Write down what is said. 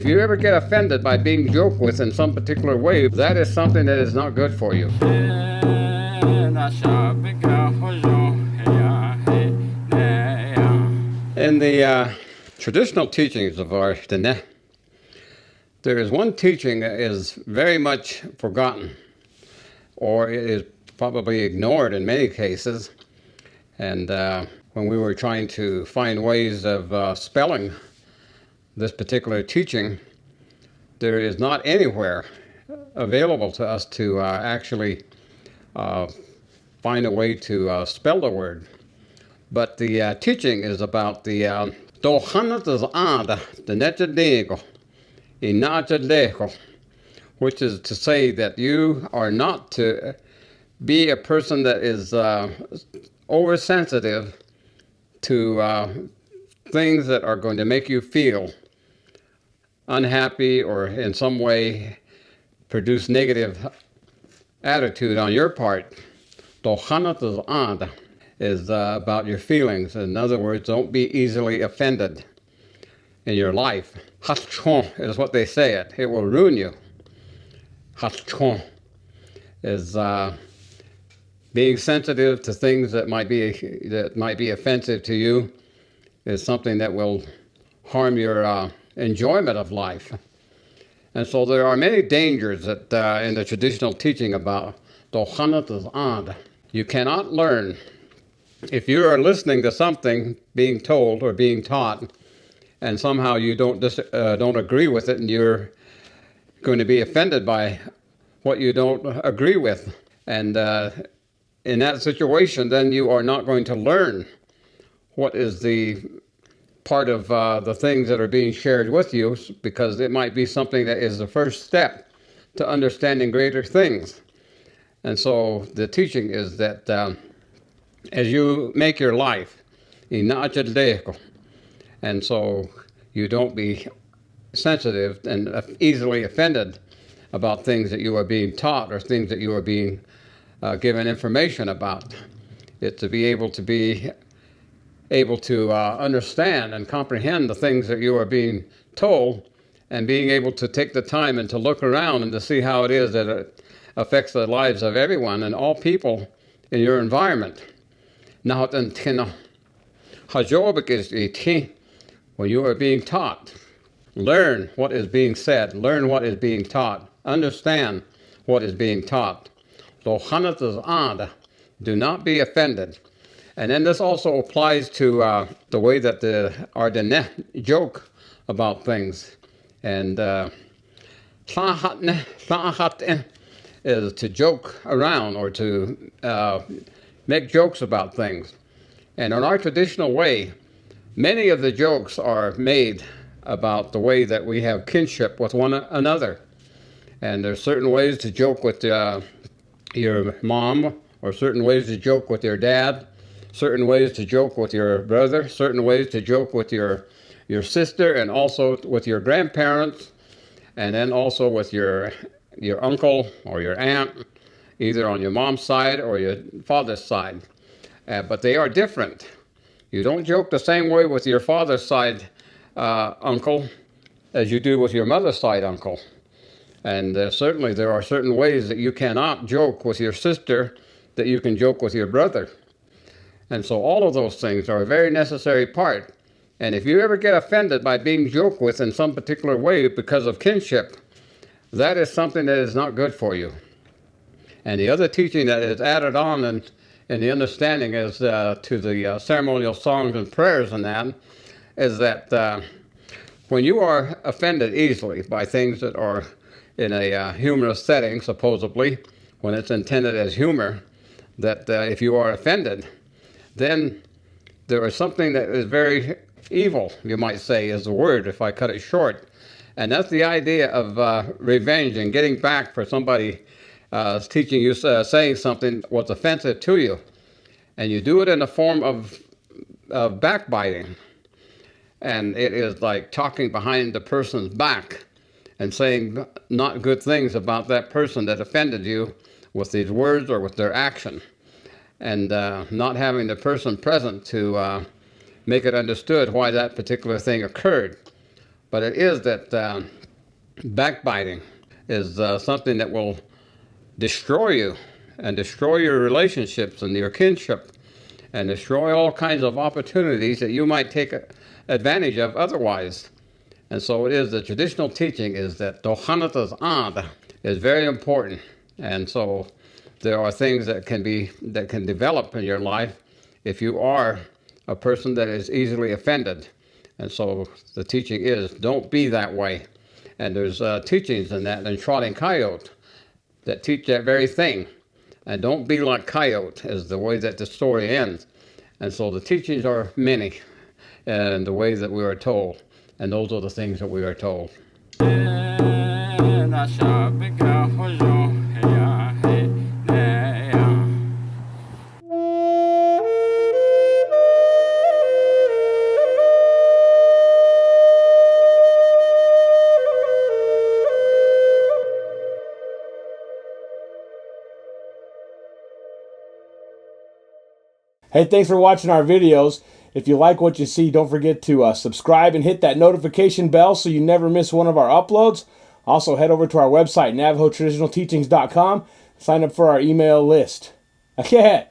If you ever get offended by being joked with in some particular way, that is something that is not good for you. In the traditional teachings of our Dene, there is one teaching that is very much forgotten, or it is probably ignored in many cases. And when we were trying to find ways of spelling this particular teaching, there is not anywhere available to us to actually find a way to spell the word. But the teaching is about the which is to say that you are not to be a person that is oversensitive to things that are going to make you feel unhappy or in some way produce negative attitude on your part. Is about your feelings. In other words, don't be easily offended in your life. Is what they say it. It will ruin you. Is being sensitive to things that might be offensive to you is something that will harm your enjoyment of life. And so there are many dangers that in the traditional teaching about you cannot learn. If you are listening to something being told or being taught, and somehow you don't agree with it, and you're going to be offended by what you don't agree with, and in that situation, then you are not going to learn what is the part of the things that are being shared with you, because it might be something that is the first step to understanding greater things. And so the teaching is that as you make your life, and so you don't be sensitive and easily offended about things that you are being taught or things that you are being given information about. It's to be able to understand and comprehend the things that you are being told, and being able to take the time and to look around and to see how it is that it affects the lives of everyone and all people in your environment. Now, when you are being taught, learn what is being said, learn what is being taught, understand what is being taught. Do not be offended. And then this also applies to the way that the Ardenne joke about things. And is to joke around or to make jokes about things. And in our traditional way, many of the jokes are made about the way that we have kinship with one another. And there's certain ways to joke with your mom, or certain ways to joke with your dad, certain ways to joke with your brother, certain ways to joke with your sister, and also with your grandparents, and then also with your uncle or your aunt, either on your mom's side or your father's side. But they are different. You don't joke the same way with your father's side uncle as you do with your mother's side uncle. And certainly there are certain ways that you cannot joke with your sister that you can joke with your brother. And so all of those things are a very necessary part. And if you ever get offended by being joked with in some particular way because of kinship, that is something that is not good for you. And the other teaching that is added on in the understanding is to the ceremonial songs and prayers and that, is that when you are offended easily by things that are in a humorous setting, supposedly, when it's intended as humor, that if you are offended, then there is something that is very evil, you might say, is the word, if I cut it short. And that's the idea of revenge and getting back for somebody teaching you, saying something that was offensive to you. And you do it in the form of backbiting. And it is like talking behind the person's back and saying not good things about that person that offended you with these words or with their action. And not having the person present to make it understood why that particular thing occurred. But it is that backbiting is something that will destroy you and destroy your relationships and your kinship and destroy all kinds of opportunities that you might take advantage of otherwise. And so it is, the traditional teaching is that Dohanatas Ad is very important. And so there are things that can develop in your life if you are a person that is easily offended. And so the teaching is, don't be that way. And there's teachings in that in Trotting Coyote that teach that very thing. And don't be like Coyote is the way that the story ends. And so the teachings are many and the way that we are told. And those are the things that we are told. Hey, thanks for watching our videos. If you like what you see, don't forget to subscribe and hit that notification bell so you never miss one of our uploads. Also, head over to our website, NavajoTraditionalTeachings.com. Sign up for our email list. Okay.